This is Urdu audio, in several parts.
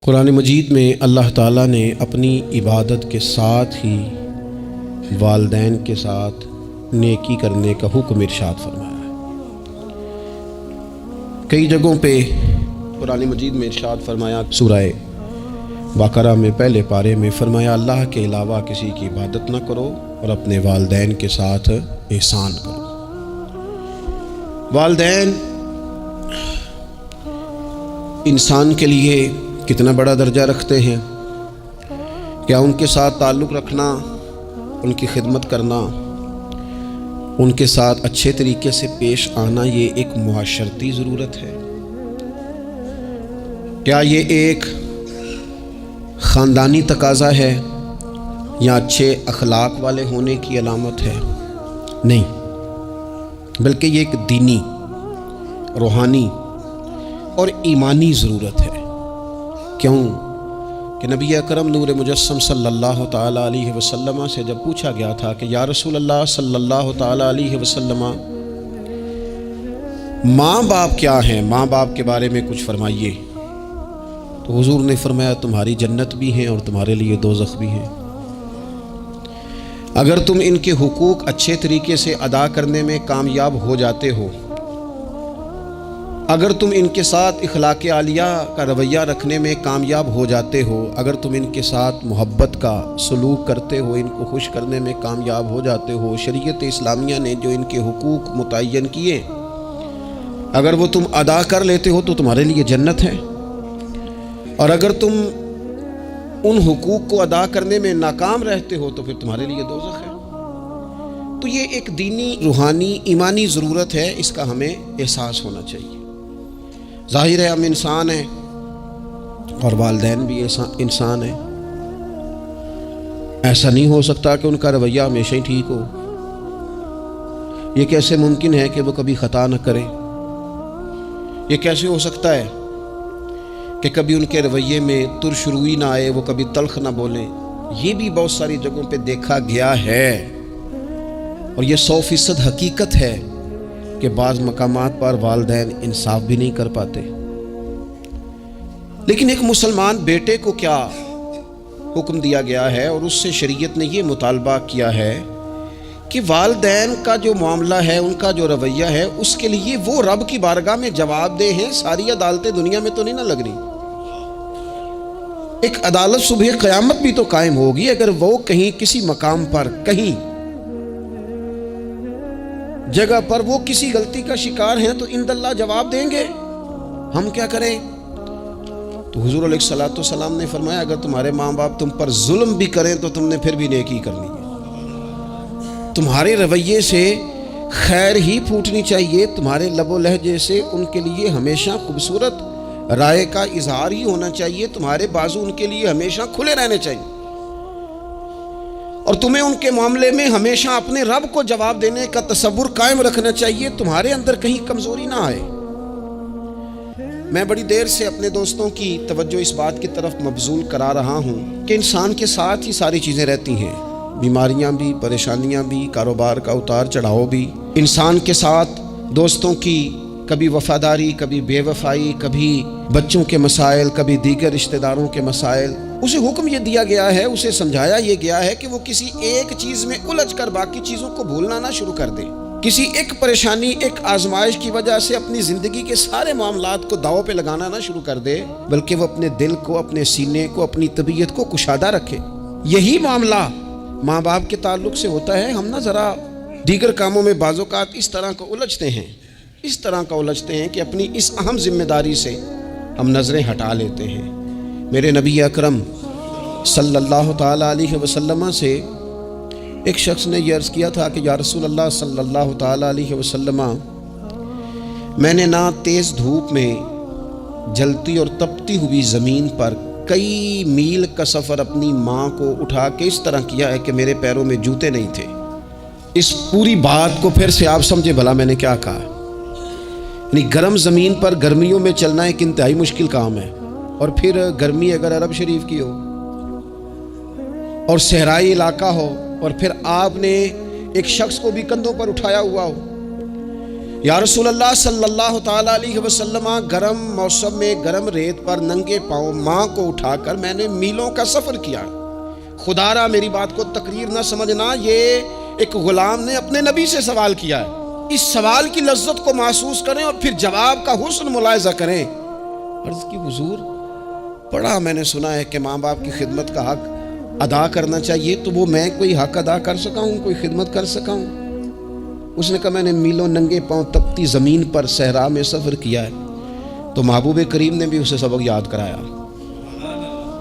قرآن مجید میں اللہ تعالیٰ نے اپنی عبادت کے ساتھ ہی والدین کے ساتھ نیکی کرنے کا حکم ارشاد فرمایا ہے۔ کئی جگہوں پہ قرآن مجید میں ارشاد فرمایا، سورہ بقرہ میں پہلے پارے میں فرمایا اللہ کے علاوہ کسی کی عبادت نہ کرو اور اپنے والدین کے ساتھ احسان کرو۔ والدین انسان کے لیے کتنا بڑا درجہ رکھتے ہیں، کیا ان کے ساتھ تعلق رکھنا، ان کی خدمت کرنا، ان کے ساتھ اچھے طریقے سے پیش آنا یہ ایک معاشرتی ضرورت ہے؟ کیا یہ ایک خاندانی تقاضا ہے یا اچھے اخلاق والے ہونے کی علامت ہے؟ نہیں، بلکہ یہ ایک دینی، روحانی اور ایمانی ضرورت ہے۔ کیوں کہ نبی اکرم نور مجسم صلی اللہ تعالیٰ علیہ وسلم سے جب پوچھا گیا تھا کہ یا رسول اللہ صلی اللہ تعالیٰ علیہ وسلم، ماں باپ کیا ہیں، ماں باپ کے بارے میں کچھ فرمائیے، تو حضور نے فرمایا تمہاری جنت بھی ہیں اور تمہارے لیے دوزخ بھی ہیں۔ اگر تم ان کے حقوق اچھے طریقے سے ادا کرنے میں کامیاب ہو جاتے ہو، اگر تم ان کے ساتھ اخلاق عالیہ کا رویہ رکھنے میں کامیاب ہو جاتے ہو، اگر تم ان کے ساتھ محبت کا سلوک کرتے ہو، ان کو خوش کرنے میں کامیاب ہو جاتے ہو، شریعت اسلامیہ نے جو ان کے حقوق متعین کیے اگر وہ تم ادا کر لیتے ہو تو تمہارے لیے جنت ہے، اور اگر تم ان حقوق کو ادا کرنے میں ناکام رہتے ہو تو پھر تمہارے لیے دوزخ ہے۔ تو یہ ایک دینی، روحانی، ایمانی ضرورت ہے، اس کا ہمیں احساس ہونا چاہیے۔ ظاہر ہے ہم انسان ہیں اور والدین بھی انسان ہیں، ایسا نہیں ہو سکتا کہ ان کا رویہ ہمیشہ ہی ٹھیک ہو۔ یہ کیسے ممکن ہے کہ وہ کبھی خطا نہ کریں؟ یہ کیسے ہو سکتا ہے کہ کبھی ان کے رویے میں ترش روئی نہ آئے، وہ کبھی تلخ نہ بولیں؟ یہ بھی بہت ساری جگہوں پہ دیکھا گیا ہے، اور یہ 100% حقیقت ہے کہ بعض مقامات پر والدین انصاف بھی نہیں کر پاتے۔ لیکن ایک مسلمان بیٹے کو کیا حکم دیا گیا ہے، اور اس سے شریعت نے یہ مطالبہ کیا ہے کہ والدین کا جو معاملہ ہے، ان کا جو رویہ ہے، اس کے لیے وہ رب کی بارگاہ میں جواب دہ ہیں۔ ساری عدالتیں دنیا میں تو نہیں نہ لگ رہی، ایک عدالت صبح قیامت بھی تو قائم ہوگی۔ اگر وہ کہیں کسی مقام پر، کہیں جگہ پر وہ کسی غلطی کا شکار ہیں تو عند اللہ جواب دیں گے، ہم کیا کریں؟ تو حضور علیہ الصلوۃ والسلام نے فرمایا اگر تمہارے ماں باپ تم پر ظلم بھی کریں تو تم نے پھر بھی نیکی کرنی ہے۔ تمہارے رویے سے خیر ہی پھوٹنی چاہیے، تمہارے لب و لہجے سے ان کے لیے ہمیشہ خوبصورت رائے کا اظہار ہی ہونا چاہیے، تمہارے بازو ان کے لیے ہمیشہ کھلے رہنے چاہیے، اور تمہیں ان کے معاملے میں ہمیشہ اپنے رب کو جواب دینے کا تصور قائم رکھنا چاہیے، تمہارے اندر کہیں کمزوری نہ آئے۔ میں بڑی دیر سے اپنے دوستوں کی توجہ اس بات کی طرف مبذول کرا رہا ہوں کہ انسان کے ساتھ ہی ساری چیزیں رہتی ہیں، بیماریاں بھی، پریشانیاں بھی، کاروبار کا اتار چڑھاؤ بھی۔ انسان کے ساتھ دوستوں کی کبھی وفاداری، کبھی بے وفائی، کبھی بچوں کے مسائل، کبھی دیگر رشتہ داروں کے مسائل۔ اسے حکم یہ دیا گیا ہے، اسے سمجھایا یہ گیا ہے کہ وہ کسی ایک چیز میں الجھ کر باقی چیزوں کو بھولنا نہ شروع کر دے، کسی ایک پریشانی، ایک آزمائش کی وجہ سے اپنی زندگی کے سارے معاملات کو داؤ پہ لگانا نہ شروع کر دے، بلکہ وہ اپنے دل کو، اپنے سینے کو، اپنی طبیعت کو کشادہ رکھے۔ یہی معاملہ ماں باپ کے تعلق سے ہوتا ہے۔ ہم نہ ذرا دیگر کاموں میں بعض اوقات اس طرح کو الجھتے ہیں کہ اپنی اس اہم ذمہ داری سے ہم نظریں ہٹا لیتے ہیں۔ میرے نبی اکرم صلی اللہ تعالیٰ علیہ وسلم سے ایک شخص نے یہ عرض کیا تھا کہ یا رسول اللہ صلی اللہ تعالیٰ علیہ وسلم، میں نے نہ تیز دھوپ میں جلتی اور تپتی ہوئی زمین پر کئی میل کا سفر اپنی ماں کو اٹھا کے اس طرح کیا ہے کہ میرے پیروں میں جوتے نہیں تھے۔ اس پوری بات کو پھر سے آپ سمجھے بھلا میں نے کیا کہا؟ یعنی گرم زمین پر گرمیوں میں چلنا ایک انتہائی مشکل کام ہے، اور پھر گرمی اگر عرب شریف کی ہو اور صحرائی علاقہ ہو، اور پھر آپ نے ایک شخص کو بھی کندھوں پر اٹھایا ہوا ہو، یا رسول اللہ صلی اللہ تعالیٰ علیہ وسلم، گرم موسم میں گرم ریت پر ننگے پاؤں ماں کو اٹھا کر میں نے میلوں کا سفر کیا۔ خدا را میری بات کو تقریر نہ سمجھنا، یہ ایک غلام نے اپنے نبی سے سوال کیا ہے۔ اس سوال کی لذت کو محسوس کریں اور پھر جواب کا حسن ملاحظہ کریں۔ عرض کی حضور، بڑا میں نے سنا ہے کہ ماں باپ کی خدمت کا حق ادا کرنا چاہیے، تو وہ میں کوئی حق ادا کر سکا ہوں، کوئی خدمت کر سکا ہوں؟ اس نے کہا میں نے میلوں ننگے پاؤں تپتی زمین پر صحرا میں سفر کیا ہے۔ تو محبوب کریم نے بھی اسے سبق یاد کرایا۔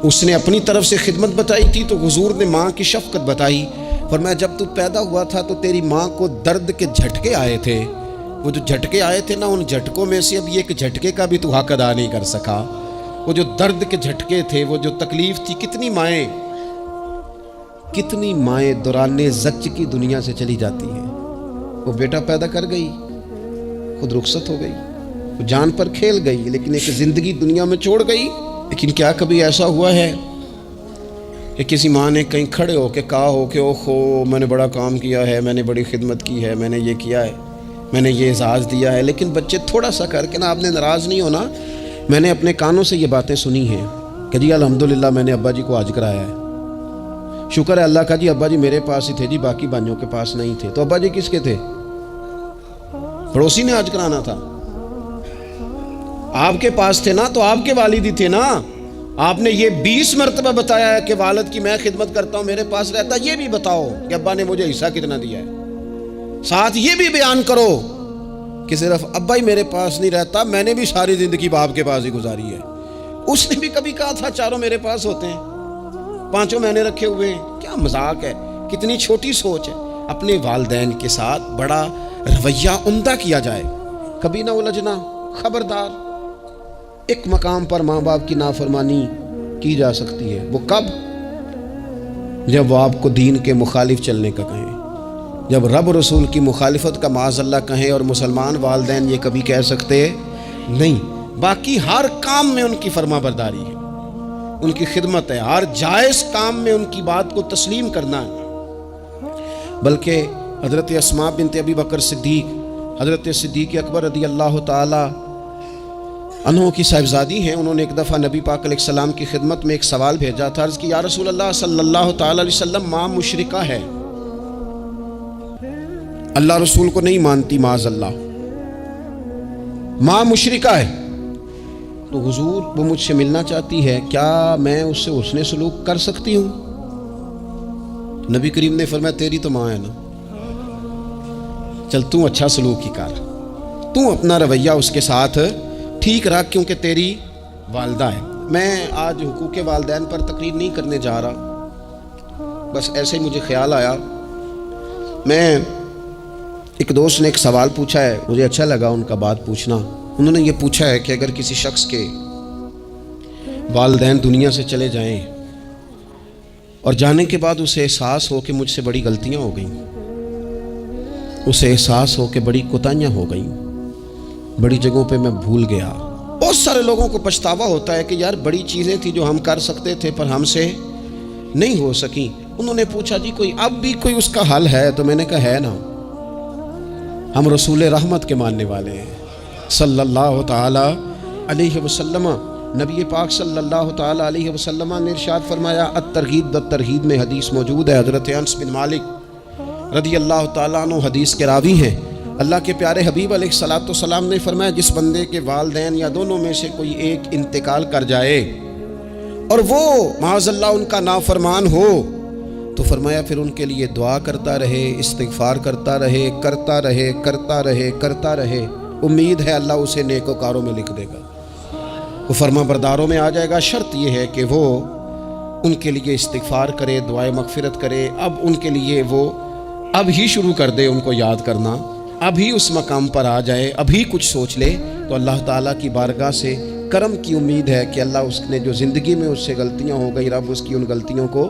اس نے اپنی طرف سے خدمت بتائی تھی تو حضور نے ماں کی شفقت بتائی۔ فرمایا جب تو پیدا ہوا تھا تو تیری ماں کو درد کے جھٹکے آئے تھے، وہ جو جھٹکے آئے تھے نا، ان جھٹکوں میں سے اب یہ ایک جھٹکے کا بھی تو حق ادا نہیں کر سکا۔ وہ جو درد کے جھٹکے تھے، وہ جو تکلیف تھی، کتنی مائیں دوران زچ کی دنیا سے چلی جاتی ہیں۔ وہ بیٹا پیدا کر گئی، خود رخصت ہو گئی، وہ جان پر کھیل گئی، لیکن ایک زندگی دنیا میں چھوڑ گئی۔ لیکن کیا کبھی ایسا ہوا ہے کہ کسی ماں نے کہیں کھڑے ہو کے کہا ہو کہ اوہو میں نے بڑا کام کیا ہے، میں نے بڑی خدمت کی ہے، میں نے یہ کیا ہے، میں نے یہ اعزاز دیا ہے، لیکن بچے تھوڑا سا کر کے نا، آپ نے ناراض نہیں ہونا، میں نے اپنے کانوں سے یہ باتیں سنی ہیں کہ جی الحمدللہ میں نے ابا جی کو حج کرایا ہے، شکر ہے اللہ کا جی، ابا جی میرے پاس ہی تھے جی، باقی بھائیوں کے پاس نہیں تھے۔ تو ابا جی کس کے تھے؟ پڑوسی نے حج کرانا تھا، آپ کے پاس تھے نا، تو آپ کے والد ہی تھے نا۔ آپ نے یہ 20 مرتبہ بتایا ہے کہ والد کی میں خدمت کرتا ہوں، میرے پاس رہتا، یہ بھی بتاؤ کہ ابا نے مجھے حصہ کتنا دیا ہے۔ ساتھ یہ بھی بیان کرو کہ صرف ابا ہی میرے پاس نہیں رہتا، میں نے بھی ساری زندگی باپ کے پاس ہی گزاری ہے۔ اس نے بھی کبھی کہا تھا چاروں میرے پاس ہوتے ہیں، پانچوں میں نے رکھے ہوئے ہیں۔ کیا مذاق ہے، کتنی چھوٹی سوچ ہے۔ اپنے والدین کے ساتھ بڑا رویہ عمدہ کیا جائے، کبھی نہ الجھنا۔ خبردار، ایک مقام پر ماں باپ کی نافرمانی کی جا سکتی ہے، وہ کب؟ جب وہ آپ کو دین کے مخالف چلنے کا کہیں، جب رب رسول کی مخالفت کا معاذ اللہ کہیں، اور مسلمان والدین یہ کبھی کہہ سکتے نہیں۔ باقی ہر کام میں ان کی فرما برداری ہے، ان کی خدمت ہے، ہر جائز کام میں ان کی بات کو تسلیم کرنا ہے۔ بلکہ حضرت اسماء بنت ابی بکر صدیق، حضرت صدیق اکبر رضی اللہ تعالی عنہ کی صاحبزادی ہیں، انہوں نے ایک دفعہ نبی پاک علیہ السلام کی خدمت میں ایک سوال بھیجا تھا۔ عرض کی یا رسول اللہ صلی اللہ تعالی علیہ وسلم، ماں مشرکہ ہے، اللہ رسول کو نہیں مانتی، معاذ اللہ، ماں مشرکہ ہے، تو حضور وہ مجھ سے ملنا چاہتی ہے، کیا میں اس سے حسن سلوک کر سکتی ہوں؟ نبی کریم نے فرمایا تیری تو ماں ہے نا، چل تم اچھا سلوک ہی کر، تم اپنا رویہ اس کے ساتھ ٹھیک رکھ، کیونکہ تیری والدہ ہے۔ میں آج حقوق والدین پر تقریر نہیں کرنے جا رہا، بس ایسے ہی مجھے خیال آیا۔ میں ایک دوست نے ایک سوال پوچھا ہے، مجھے اچھا لگا ان کا بات پوچھنا۔ انہوں نے یہ پوچھا ہے کہ اگر کسی شخص کے والدین دنیا سے چلے جائیں اور جانے کے بعد اسے احساس ہو کہ مجھ سے بڑی غلطیاں ہو گئیں، اسے احساس ہو کہ بڑی کوتاہیاں ہو گئیں، بڑی جگہوں پہ میں بھول گیا۔ بہت سارے لوگوں کو پچھتاوا ہوتا ہے کہ یار بڑی چیزیں تھیں جو ہم کر سکتے تھے پر ہم سے نہیں ہو سکیں۔ انہوں نے پوچھا جی کوئی اب بھی کوئی اس کا حل ہے؟ تو میں نے کہا ہے نا، ہم رسول رحمت کے ماننے والے ہیں صلی اللہ تعالی علیہ وسلم۔ نبی پاک صلی اللہ تعالی علیہ وسلم نے ارشاد فرمایا، الترغیب بالترہیب میں حدیث موجود ہے، حضرت انس بن مالک رضی اللہ تعالیٰ عنہ حدیث کے راوی ہیں۔ اللہ کے پیارے حبیب علیہ الصلوۃ والسلام نے فرمایا جس بندے کے والدین یا دونوں میں سے کوئی ایک انتقال کر جائے اور وہ معاذ اللہ ان کا نافرمان ہو، تو فرمایا پھر ان کے لیے دعا کرتا رہے، استغفار کرتا رہے، کرتا رہے، کرتا رہے، کرتا رہے، امید ہے اللہ اسے نیکوکاروں میں لکھ دے گا، وہ فرما برداروں میں آ جائے گا۔ شرط یہ ہے کہ وہ ان کے لیے استغفار کرے، دعائے مغفرت کرے، اب ان کے لیے وہ اب ہی شروع کر دے ان کو یاد کرنا، ابھی اس مقام پر آ جائے، ابھی کچھ سوچ لے، تو اللہ تعالیٰ کی بارگاہ سے کرم کی امید ہے کہ اللہ اس نے جو زندگی میں اس سے غلطیاں ہو گئی، رب اس کی ان غلطیوں کو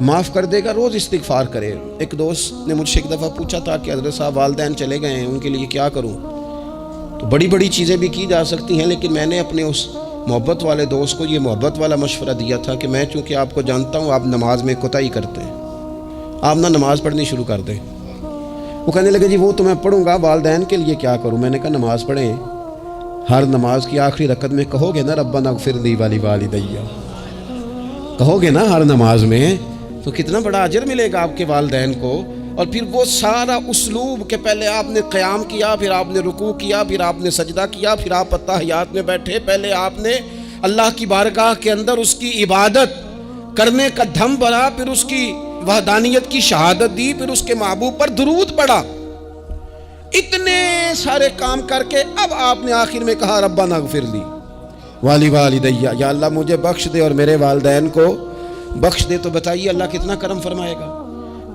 معاف کر دے گا۔ روز استغفار کرے۔ ایک دوست نے مجھ سے ایک دفعہ پوچھا تھا کہ حضرت صاحب والدین چلے گئے ہیں، ان کے لیے کیا کروں؟ تو بڑی بڑی چیزیں بھی کی جا سکتی ہیں، لیکن میں نے اپنے اس محبت والے دوست کو یہ محبت والا مشورہ دیا تھا کہ میں چونکہ آپ کو جانتا ہوں آپ نماز میں کوتاہی کرتے ہیں، آپ نہ نماز پڑھنی شروع کر دیں، وہ کہنے لگے جی وہ تو میں پڑھوں گا، والدین کے لیے کیا کروں؟ میں نے کہا نماز پڑھیں، ہر نماز کی آخری رکعت میں کہو گے نا ربنا اغفر لی ولوالدیّ، کہو گے نا ہر نماز میں، تو کتنا بڑا اجر ملے گا آپ کے والدین کو۔ اور پھر وہ سارا اسلوب کہ پہلے آپ نے قیام کیا، پھر آپ نے رکوع کیا، پھر آپ نے سجدہ کیا، پھر آپ اتحیات میں بیٹھے، پہلے آپ نے اللہ کی بارگاہ کے اندر اس کی عبادت کرنے کا دھم بھرا، پھر اس کی وحدانیت کی شہادت دی، پھر اس کے محبوب پر درود پڑھا، اتنے سارے کام کر کے اب آپ نے آخر میں کہا ربنا اغفر لی ولوالدیّ، یا اللہ مجھے بخش دے اور میرے والدین کو بخش دے۔ تو بتائیے اللہ کتنا کرم فرمائے گا۔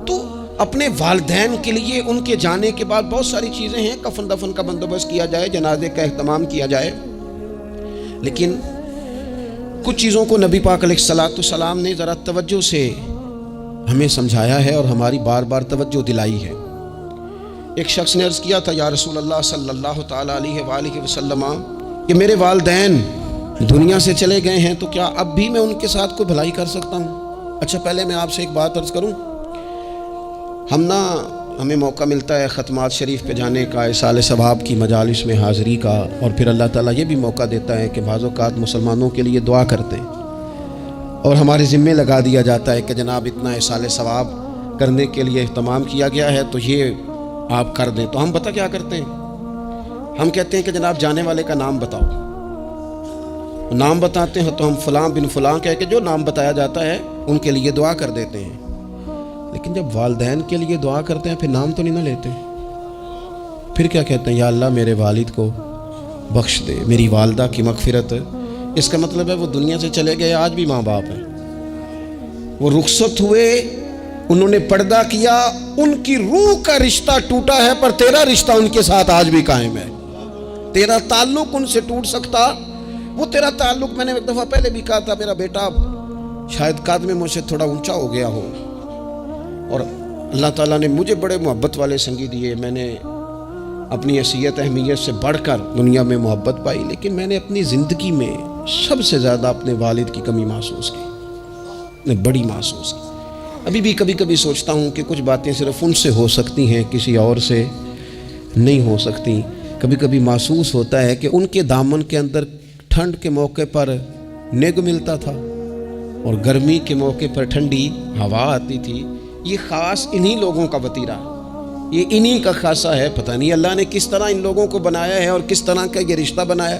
تو اپنے والدین کے لیے ان کے جانے کے بعد بہت ساری چیزیں ہیں، کفن دفن کا بندوبست کیا جائے، جنازے کا اہتمام کیا جائے، لیکن کچھ چیزوں کو نبی پاک علیہ الصلوۃ والسلام نے ذرا توجہ سے ہمیں سمجھایا ہے اور ہماری بار بار توجہ دلائی ہے۔ ایک شخص نے عرض کیا تھا یا رسول اللہ صلی اللہ تعالیٰ علیہ وآلہ وسلم کہ میرے والدین دنیا سے چلے گئے ہیں تو کیا اب بھی میں ان کے ساتھ کوئی بھلائی کر سکتا ہوں؟ اچھا پہلے میں آپ سے ایک بات عرض کروں، ہمیں موقع ملتا ہے ختمات شریف پہ جانے کا، اِصال ثواب کی مجالس میں حاضری کا، اور پھر اللہ تعالیٰ یہ بھی موقع دیتا ہے کہ بعض اوقات مسلمانوں کے لیے دعا کرتے ہیں اور ہمارے ذمے لگا دیا جاتا ہے کہ جناب اتنا اِصال ثواب کرنے کے لیے اہتمام کیا گیا ہے تو یہ آپ کر دیں۔ تو ہم پتہ کیا کرتے ہیں، ہم کہتے ہیں کہ جناب جانے والے کا نام بتاؤ، نام بتاتے ہیں تو ہم فلاں بن فلاں کہہ کے جو نام بتایا جاتا ہے ان کے لیے دعا کر دیتے ہیں، لیکن جب والدین کے لیے دعا کرتے ہیں پھر نام تو نہیں نہ لیتے، پھر کیا کہتے ہیں یا اللہ میرے والد کو بخش دے، میری والدہ کی مغفرت۔ اس کا مطلب ہے وہ دنیا سے چلے گئے، آج بھی ماں باپ ہیں، وہ رخصت ہوئے، انہوں نے پردہ کیا، ان کی روح کا رشتہ ٹوٹا ہے پر تیرا رشتہ ان کے ساتھ آج بھی قائم ہے، تیرا تعلق ان سے ٹوٹ سکتا، وہ تیرا تعلق، میں نے ایک دفعہ پہلے بھی کہا تھا میرا بیٹا شاید قد میں مجھ سے تھوڑا اونچا ہو گیا ہو اور اللہ تعالیٰ نے مجھے بڑے محبت والے سنگی دیے، میں نے اپنی حیثیت اہمیت سے بڑھ کر دنیا میں محبت پائی، لیکن میں نے اپنی زندگی میں سب سے زیادہ اپنے والد کی کمی محسوس کی، میں بڑی محسوس کی۔ ابھی بھی کبھی کبھی سوچتا ہوں کہ کچھ باتیں صرف ان سے ہو سکتی ہیں، کسی اور سے نہیں ہو سکتی۔ کبھی کبھی محسوس ہوتا ہے کہ ان کے دامن کے اندر ٹھنڈ کے موقع پر نگ ملتا تھا اور گرمی کے موقع پر ٹھنڈی ہوا آتی تھی۔ یہ خاص انہی لوگوں کا وتیرہ ہے، یہ انہی کا خاصہ ہے، پتہ نہیں اللہ نے کس طرح ان لوگوں کو بنایا ہے اور کس طرح کا یہ رشتہ بنایا۔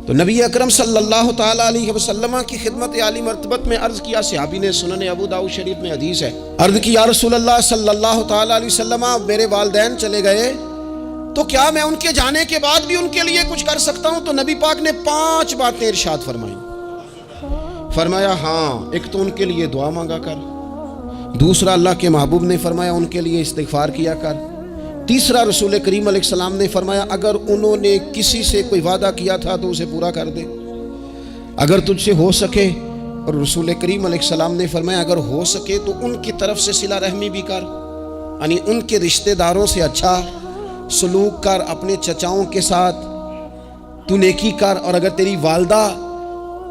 تو نبی اکرم صلی اللہ تعالیٰ علیہ وسلم کی خدمت عالی مرتبت میں عرض کیا، صحابی نے سنن ابو داؤد شریف میں حدیث ہے، عرض کی یا رسول اللہ صلی اللہ تعالیٰ علیہ وسلم میرے والدین چلے گئے تو کیا میں ان کے جانے کے بعد بھی ان کے لیے کچھ کر سکتا ہوں؟ تو نبی پاک نے 5 باتیں ارشاد فرمائیں۔ فرمایا ہاں، ایک تو ان کے لیے دعا مانگا کر، دوسرا اللہ کے محبوب نے فرمایا ان کے لیے استغفار کیا کر، تیسرا رسول کریم علیہ السلام نے فرمایا اگر انہوں نے کسی سے کوئی وعدہ کیا تھا تو اسے پورا کر دے، اگر تجھ سے ہو سکے، اور رسول کریم علیہ السلام نے فرمایا اگر ہو سکے تو ان کی طرف سے صلہ رحمی بھی کر، یعنی ان کے رشتہ داروں سے اچھا سلوک کر، اپنے چچاؤں کے ساتھ تو نیکی کر، اور اگر تیری والدہ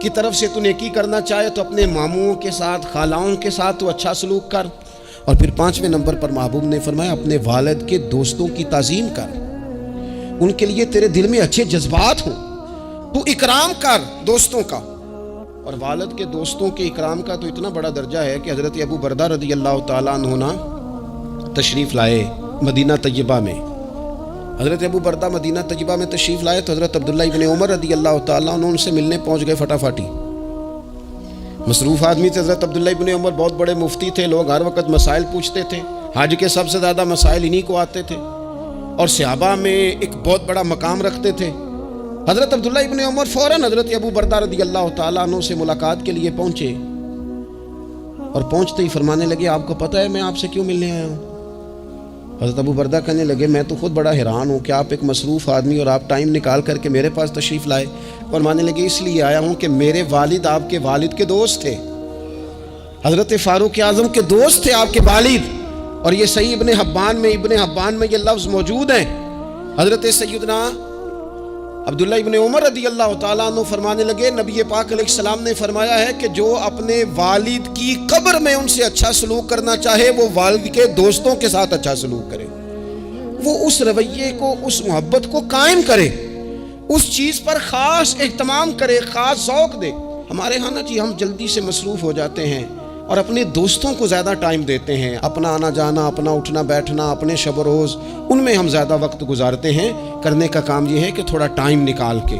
کی طرف سے تو نیکی کرنا چاہے تو اپنے ماموں کے ساتھ، خالاؤں کے ساتھ تو اچھا سلوک کر، اور پھر 5ویں نمبر پر محبوب نے فرمایا اپنے والد کے دوستوں کی تعظیم کر، ان کے لیے تیرے دل میں اچھے جذبات ہوں، تو اکرام کر دوستوں کا۔ اور والد کے دوستوں کے اکرام کا تو اتنا بڑا درجہ ہے کہ حضرت ابو بردہ رضی اللہ تعالیٰ عنہ تشریف لائے مدینہ طیبہ میں، حضرت ابو بردہ مدینہ طیبہ میں تشریف لائے تو حضرت عبداللہ ابن عمر رضی اللہ تعالیٰ عنہ ان سے ملنے پہنچ گئے فٹافٹی۔ مصروف آدمی تھے حضرت عبداللہ ابن عمر، بہت بڑے مفتی تھے، لوگ ہر وقت مسائل پوچھتے تھے، حج کے سب سے زیادہ مسائل انہی کو آتے تھے اور صحابہ میں ایک بہت بڑا مقام رکھتے تھے۔ حضرت عبداللہ ابن عمر فوراً حضرت ابو بردہ رضی اللہ تعالیٰ عنہ سے ملاقات کے لیے پہنچے اور پہنچتے ہی فرمانے لگے آپ کو پتہ ہے میں آپ سے کیوں ملنے آیا ہوں؟ حضرت ابو بردہ کہنے لگے میں تو خود بڑا حیران ہوں کہ آپ ایک مصروف آدمی اور آپ ٹائم نکال کر کے میرے پاس تشریف لائے۔ فرمانے لگے اس لیے آیا ہوں کہ میرے والد آپ کے والد کے دوست تھے، حضرت فاروق اعظم کے دوست تھے آپ کے والد، اور یہ صحیح ابن حبان میں یہ لفظ موجود ہیں۔ حضرت سیدنا عبداللہ ابن عمر رضی اللہ تعالیٰ عنہ فرمانے لگے نبی پاک علیہ السلام نے فرمایا ہے کہ جو اپنے والد کی قبر میں ان سے اچھا سلوک کرنا چاہے وہ والد کے دوستوں کے ساتھ اچھا سلوک کرے۔ وہ اس رویے کو، اس محبت کو قائم کرے، اس چیز پر خاص اہتمام کرے، خاص ذوق دے۔ ہمارے ہاں نا جی ہم جلدی سے مصروف ہو جاتے ہیں اور اپنے دوستوں کو زیادہ ٹائم دیتے ہیں، اپنا آنا جانا، اپنا اٹھنا بیٹھنا، اپنے شب و روز ان میں ہم زیادہ وقت گزارتے ہیں۔ کرنے کا کام یہ ہے کہ تھوڑا ٹائم نکال کے،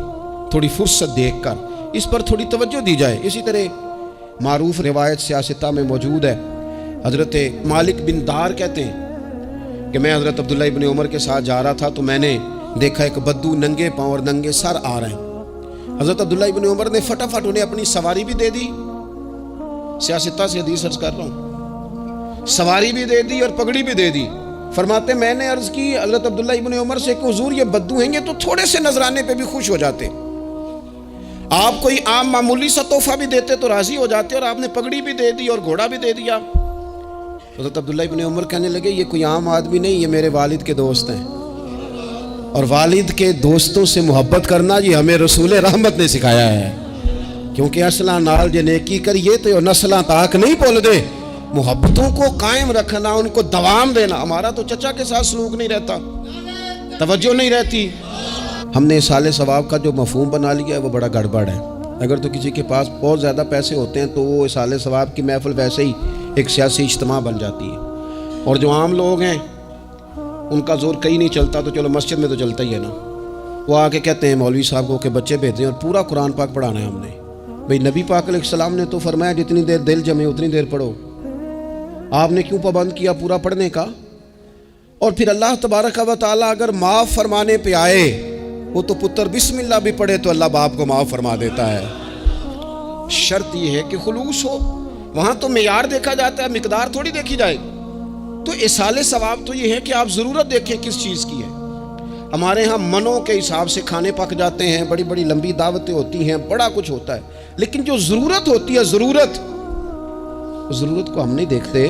تھوڑی فرصت دیکھ کر اس پر تھوڑی توجہ دی جائے۔ اسی طرح معروف روایت سیاستہ میں موجود ہے، حضرت مالک بن دار کہتے ہیں کہ میں حضرت عبداللہ ابن عمر کے ساتھ جا رہا تھا تو میں نے دیکھا ایک بدو ننگے پاؤں اور ننگے سر آ رہے ہیں۔ حضرت عبداللہ ابن عمر نے فٹافٹ انہیں اپنی سواری بھی دے دی، سیاستہ سے حدیث عرض کر رہا ہوں، سواری بھی دے دی اور پگڑی بھی دے دی۔ فرماتے میں نے عرض کی حضرت عبداللہ ابن عمر سے کہ حضور یہ بدو ہیں گے تو تھوڑے سے نذرانے پہ بھی خوش ہو جاتے، آپ کوئی عام معمولی سا تحفہ بھی دیتے تو راضی ہو جاتے، اور آپ نے پگڑی بھی دے دی اور گھوڑا بھی دے دیا۔ حضرت عبداللہ ابن عمر کہنے لگے یہ کوئی عام آدمی نہیں، یہ میرے والد کے دوست ہیں، اور والد کے دوستوں سے محبت کرنا یہ ہمیں رسول رحمت نے سکھایا ہے، کیونکہ اصلاں نال جے نیکی کریے تو نسلاں تاک نہیں بول دے۔ محبتوں کو قائم رکھنا، ان کو دوام دینا۔ ہمارا تو چچا کے ساتھ سلوک نہیں رہتا، توجہ نہیں رہتی۔ ہم نے اصالِ ثواب کا جو مفہوم بنا لیا ہے وہ بڑا گڑبڑ ہے۔ اگر تو کسی کے پاس بہت زیادہ پیسے ہوتے ہیں تو وہ اصالِ ثواب کی محفل ویسے ہی ایک سیاسی اجتماع بن جاتی ہے، اور جو عام لوگ ہیں ان کا زور کہیں نہیں چلتا تو چلو مسجد میں تو چلتا ہی ہے نا، وہ آ کے کہتے ہیں مولوی صاحب کو کہ بچے بھیجیں اور پورا قرآن پاک پڑھانا ہے ہم نے۔ بھئی نبی پاک علیہ السلام نے تو فرمایا جتنی دیر دل جمے اتنی دیر پڑھو، آپ نے کیوں پابند کیا پورا پڑھنے کا؟ اور پھر اللہ تبارک و تعالیٰ اگر معاف فرمانے پہ آئے، وہ تو پتر بسم اللہ بھی پڑھے تو اللہ باپ کو معاف فرما دیتا ہے۔ شرط یہ ہے کہ خلوص ہو، وہاں تو معیار دیکھا جاتا ہے، مقدار تھوڑی دیکھی جائے۔ تو اصالِ ثواب تو یہ ہے کہ آپ ضرورت دیکھیں کس چیز کی ہے۔ ہمارے ہاں منوں کے حساب سے کھانے پک جاتے ہیں، بڑی بڑی لمبی دعوتیں ہوتی ہیں، بڑا کچھ ہوتا ہے، لیکن جو ضرورت ہوتی ہے، ضرورت کو ہم نہیں دیکھتے۔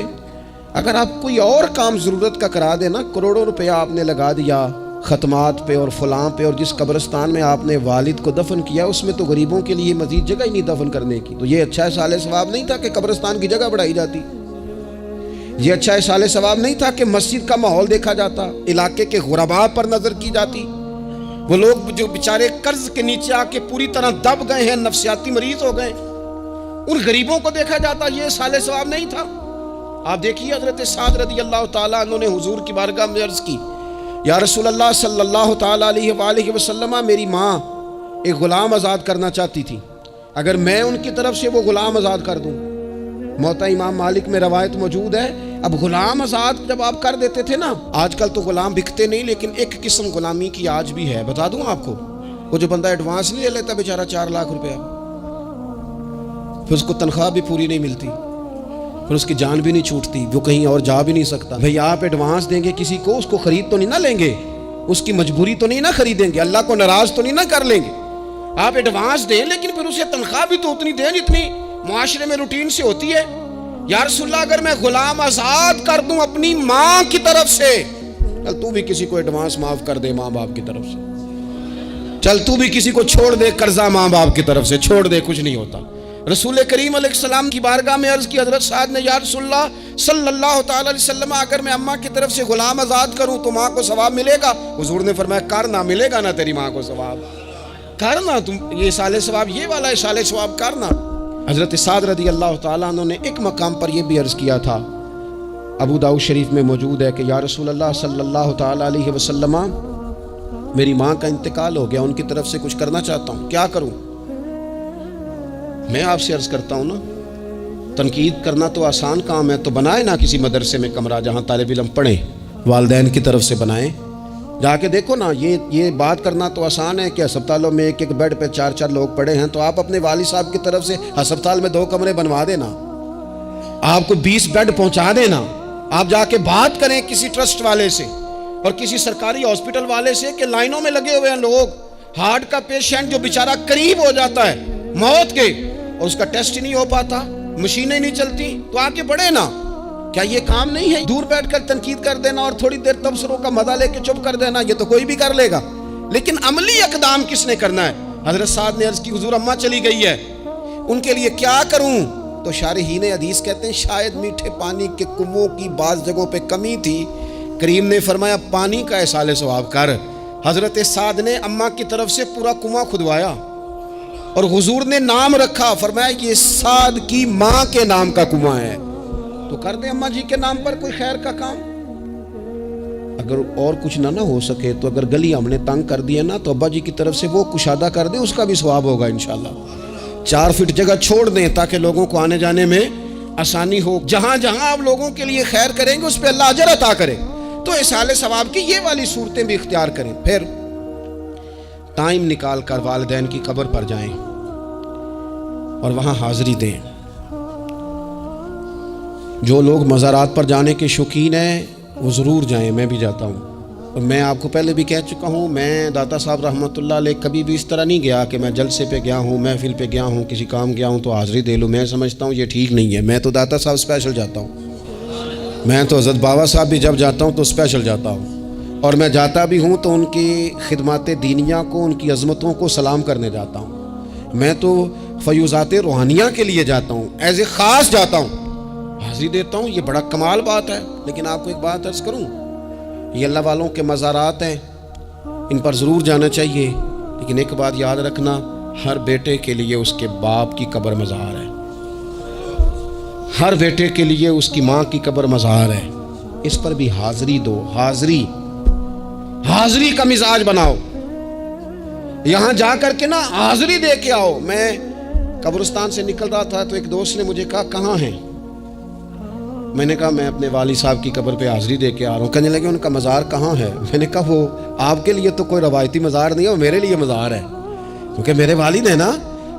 اگر آپ کوئی اور کام ضرورت کا کرا دینا، کروڑوں روپیہ آپ نے لگا دیا ختمات پہ اور فلاں پہ، اور جس قبرستان میں آپ نے والد کو دفن کیا اس میں تو غریبوں کے لیے مزید جگہ ہی نہیں دفن کرنے کی، تو یہ اچھا اصالِ ثواب نہیں تھا کہ قبرستان کی جگہ بڑھائی جاتی؟ یہ اچھا اصالِ ثواب نہیں تھا کہ مسجد کا ماحول دیکھا جاتا، علاقے کے غرباء پر نظر کی جاتی؟ وہ لوگ جو بیچارے قرض کے نیچے آ کے پوری طرح دب گئے ہیں، نفسیاتی مریض ہو گئے، ان غریبوں کو دیکھا جاتا، یہ اصالِ ثواب نہیں تھا؟ آپ دیکھیے حضرت سعد رضی اللہ تعالیٰ عنہ نے حضور کی بارگاہ میں عرض کی، یا رسول اللہ صلی اللہ تعالیٰ علیہ وآلہ وسلم، میری ماں ایک غلام آزاد کرنا چاہتی تھی، اگر میں ان کی طرف سے وہ غلام آزاد کر دوں۔ موطا امام مالک میں روایت موجود ہے، اب غلام آزاد جب آپ کر دیتے تھے نا، آج کل تو غلام بکتے نہیں، لیکن ایک قسم غلامی کی آج بھی ہے، بتا دوں آپ کو، وہ جو بندہ ایڈوانس نہیں لے لیتا بیچارہ 4 لاکھ روپیہ، پھر اس کو تنخواہ بھی پوری نہیں ملتی، پھر اس کی جان بھی نہیں چھوٹتی، وہ کہیں اور جا بھی نہیں سکتا۔ بھئی آپ ایڈوانس دیں گے کسی کو، اس کو خرید تو نہیں نہ لیں گے، اس کی مجبوری تو نہیں نہ خریدیں گے، اللہ کو ناراض تو نہیں نہ کر لیں گے۔ آپ ایڈوانس دیں لیکن پھر اسے تنخواہ بھی تو اتنی دیں جتنی معاشرے میں روٹین سے ہوتی ہے۔ یا رسول اللہ اگر میں غلام آزاد کر دوں اپنی ماں کی طرف سے، چل تو بھی کسی کو ایڈوانس معاف کر دے ماں باپ کی طرف سے، چل تو بھی کسی کو چھوڑ دے قرضہ ماں باپ کی طرف سے چھوڑ دے، کچھ نہیں ہوتا۔ رسول کریم علیہ السلام کی بارگاہ میں عرض کی حضرت سعد نے، یا رسول اللہ صلی اللہ تعالی علیہ وسلم، اگر میں اماں کی طرف سے غلام آزاد کروں تو ماں کو ثواب ملے گا؟ حضور نے فرمایا کرنا، ملے گا نا تیری ماں کو ثواب، کرنا تم یہ اصالِ ثواب، یہ والا اصالِ ثواب کرنا۔ حضرت سعد رضی اللہ تعالیٰ عنہ نے ایک مقام پر یہ بھی عرض کیا تھا، ابو داؤد شریف میں موجود ہے کہ یا رسول اللہ صلی اللہ تعالیٰ علیہ وسلم، میری ماں کا انتقال ہو گیا، ان کی طرف سے کچھ کرنا چاہتا ہوں، کیا کروں؟ میں آپ سے عرض کرتا ہوں نا، تنقید کرنا تو آسان کام ہے، تو بنائے نا کسی مدرسے میں کمرہ جہاں طالب علم پڑھیں، والدین کی طرف سے بنائیں، جا کے دیکھو نا، یہ بات کرنا تو آسان ہے کہ ہسپتالوں میں ایک بیڈ پہ 4 لوگ پڑے ہیں، تو آپ اپنے والد صاحب کی طرف سے ہسپتال میں 2 کمرے بنوا دینا، آپ کو 20 بیڈ پہنچا دینا، آپ جا کے بات کریں کسی ٹرسٹ والے سے اور کسی سرکاری ہاسپٹل والے سے کہ لائنوں میں لگے ہوئے ہیں لوگ، ہارٹ کا پیشنٹ جو بیچارہ قریب ہو جاتا ہے موت کے اور اس کا ٹیسٹ ہی نہیں ہو پاتا، مشینیں نہیں چلتی، تو آ کے پڑھے نا۔ کیا یہ کام نہیں ہے دور بیٹھ کر تنقید کر دینا اور تھوڑی دیر تبصروں کا مزہ لے کے چپ کر دینا؟ یہ تو کوئی بھی کر لے گا، لیکن عملی اقدام کس نے کرنا ہے؟ حضرت سعد نے عرض کی حضور اماں چلی گئی ہے، ان کے لیے کیا کروں؟ تو شارحین حدیث کہتے ہیں شاید میٹھے پانی کے کنووں کی بعض جگہوں پہ کمی تھی کریم نے فرمایا پانی کا احسال ثواب کر. حضرت سعد نے اماں کی طرف سے پورا کنواں کھدوایا اور حضور نے نام رکھا, فرمایا یہ سعد کی ماں کے نام کا کنواں ہے, تو کر دیں اماں جی کے نام پر کوئی خیر کا کام. اگر اور کچھ نہ ہو سکے تو اگر گلی ہم نے تنگ کر دی ہے نا, تو ابا جی کی طرف سے وہ کشادہ کر دیں, اس کا بھی ثواب ہوگا انشاءاللہ. 4 فٹ جگہ چھوڑ دیں تاکہ لوگوں کو آنے جانے میں آسانی ہو. جہاں جہاں آپ لوگوں کے لیے خیر کریں گے اس پہ اللہ اجر عطا کرے. تو احسال ثواب کی یہ والی صورتیں بھی اختیار کریں. پھر ٹائم نکال کر والدین کی قبر پر جائیں اور وہاں حاضری دیں. جو لوگ مزارات پر جانے کے شوقین ہیں وہ ضرور جائیں, میں بھی جاتا ہوں. اور میں آپ کو پہلے بھی کہہ چکا ہوں, میں داتا صاحب رحمۃ اللہ علیہ کبھی بھی اس طرح نہیں گیا کہ میں جلسے پہ گیا ہوں, محفل پہ گیا ہوں, کسی کام گیا ہوں تو حاضری دے لوں. میں سمجھتا ہوں یہ ٹھیک نہیں ہے. میں تو داتا صاحب اسپیشل جاتا ہوں. میں تو حضرت بابا صاحب بھی جب جاتا ہوں تو اسپیشل جاتا ہوں, اور میں جاتا بھی ہوں تو ان کی خدمات دینیہ کو, ان کی عظمتوں کو سلام کرنے جاتا ہوں. میں تو فیوزات روحانیہ کے لیے جاتا ہوں, ایز اے خاص جاتا ہوں, حاضری دیتا ہوں. یہ بڑا کمال بات ہے. لیکن آپ کو ایک بات عرض کروں, یہ اللہ والوں کے مزارات ہیں, ان پر ضرور جانا چاہیے. لیکن ایک بات یاد رکھنا, ہر بیٹے کے لیے اس کے باپ کی قبر مزار ہے, ہر بیٹے کے لیے اس کی ماں کی قبر مزار ہے. اس پر بھی حاضری دو. حاضری کا مزاج بناؤ. یہاں جا کر کے نا حاضری دے کے آؤ. میں قبرستان سے نکل رہا تھا تو ایک دوست نے مجھے کہا کہاں ہیں؟ میں نے کہا میں اپنے والد صاحب کی قبر پہ حاضری دے کے آ رہا ہوں. کہنے لگے ان کا مزار کہاں ہے؟ میں نے کہا وہ آپ کے لیے تو کوئی روایتی مزار نہیں ہے, وہ میرے لیے مزار ہے, کیونکہ میرے والد ہیں نا,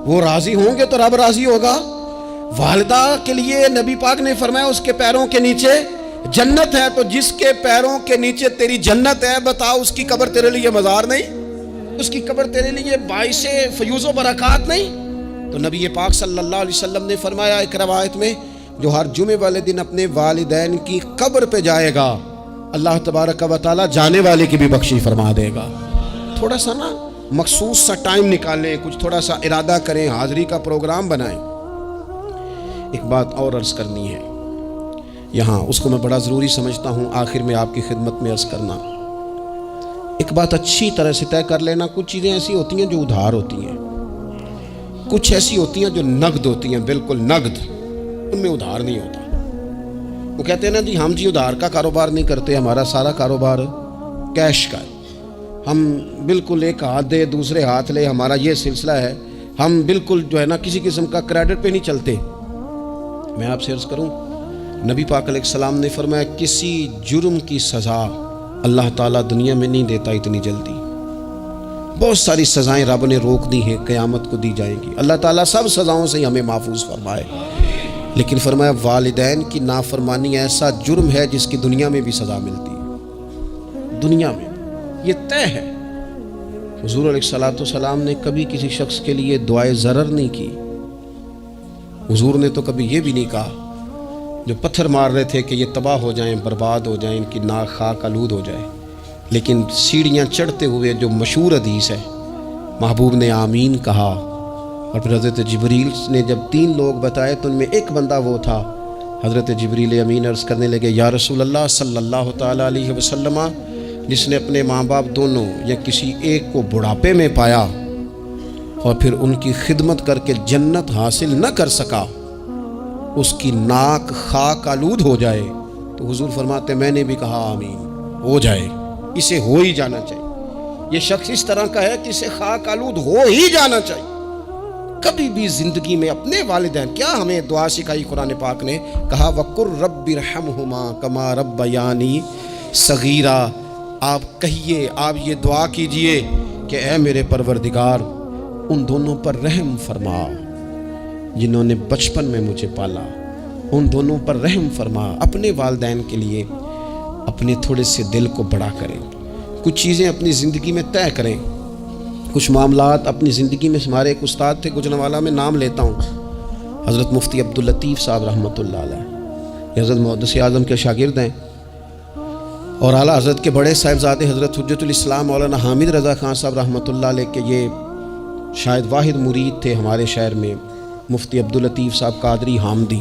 وہ راضی ہوں گے تو رب راضی ہوگا. والدہ کے لیے نبی پاک نے فرمایا اس کے پیروں کے نیچے جنت ہے, تو جس کے پیروں کے نیچے تیری جنت ہے, بتاؤ اس کی قبر تیرے لیے مزار نہیں؟ اس کی قبر تیرے لیے باعث فیوز و برکات نہیں؟ تو نبی پاک صلی اللہ علیہ وسلم نے فرمایا ایک روایت میں, جو ہر جمعے والے دن اپنے والدین کی قبر پہ جائے گا, اللہ تبارک و تعالی جانے والے کی بھی بخشش فرما دے گا. تھوڑا سا نا مخصوص سا ٹائم نکالیں, کچھ تھوڑا سا ارادہ کریں, حاضری کا پروگرام بنائیں. ایک بات اور عرض کرنی ہے یہاں, اس کو میں بڑا ضروری سمجھتا ہوں آخر میں آپ کی خدمت میں عرض کرنا. ایک بات اچھی طرح سے طے کر لینا, کچھ چیزیں ایسی ہوتی ہیں جو ادھار ہوتی ہیں, کچھ ایسی ہوتی ہیں جو نقد ہوتی ہیں, بالکل نقد, ان میں ادھار نہیں ہوتا. وہ کہتے ہیں نا جی ہم ادھار کا کاروبار نہیں کرتے, ہمارا سارا کاروبار کیش کا ہے, ہم بالکل ایک ہاتھ دے دوسرے ہاتھ لے, ہمارا یہ سلسلہ ہے, ہم بالکل جو ہے نا کسی قسم کا کریڈٹ پہ نہیں چلتے. میں آپ سے عرض کروں, نبی پاک علیہ السلام نے فرمایا کسی جرم کی سزا اللہ تعالیٰ دنیا میں نہیں دیتا اتنی جلدی. بہت ساری سزائیں رب نے روک دی ہیں, قیامت کو دی جائیں گی. اللہ تعالیٰ سب سزاؤں سے ہمیں محفوظ فرمائے. لیکن فرمایا والدین کی نافرمانی ایسا جرم ہے جس کی دنیا میں بھی سزا ملتی ہے, دنیا میں یہ طے ہے. حضور علیہ السلام نے کبھی کسی شخص کے لیے دعائے ضرر نہیں کی. حضور نے تو کبھی یہ بھی نہیں کہا جو پتھر مار رہے تھے کہ یہ تباہ ہو جائیں, برباد ہو جائیں, ان کی ناک خاک آلود ہو جائے. لیکن سیڑھیاں چڑھتے ہوئے جو مشہور حدیث ہے, محبوب نے آمین کہا. اور پھر حضرت جبریل نے جب 3 لوگ بتائے تو ان میں ایک بندہ وہ تھا. حضرت جبریل امین عرض کرنے لگے یا رسول اللہ صلی اللہ تعالیٰ علیہ وسلم, جس نے اپنے ماں باپ دونوں یا کسی ایک کو بڑھاپے میں پایا اور پھر ان کی خدمت کر کے جنت حاصل نہ کر سکا, اس کی ناک خاک آلود ہو جائے. تو حضور فرماتے میں نے بھی کہا آمین, ہو جائے, اسے ہو ہی جانا چاہیے. یہ شخص اس طرح کا ہے کہ اسے خاک آلود ہو ہی جانا چاہیے. کبھی بھی زندگی میں اپنے والدین, کیا ہمیں دعا سکھائی قرآن پاک نے, کہا وَقُرْ رَبِّ ارْحَمْهُمَا كَمَا رَبَّيَانِي صَغِيرًا. آپ کہیے, آپ یہ دعا کیجئے کہ اے میرے پروردگار ان دونوں پر رحم فرما جنہوں نے بچپن میں مجھے پالا, ان دونوں پر رحم فرما. اپنے والدین کے لیے اپنے تھوڑے سے دل کو بڑا کریں, کچھ چیزیں اپنی زندگی میں طے کریں, کچھ معاملات اپنی زندگی میں. ہمارے ایک استاد تھے گجرانوالہ میں, نام لیتا ہوں, حضرت مفتی عبداللطیف صاحب رحمۃ اللہ علیہ, یہ حضرت محدث اعظم کے شاگرد ہیں, اور اعلیٰ حضرت کے بڑے صاحبزادے حضرت حجت الاسلام مولانا حامد رضا خان صاحب رحمۃ اللہ علیہ کے یہ شاید واحد مرید تھے ہمارے شہر میں, مفتی عبداللطیف صاحب قادری حامدی.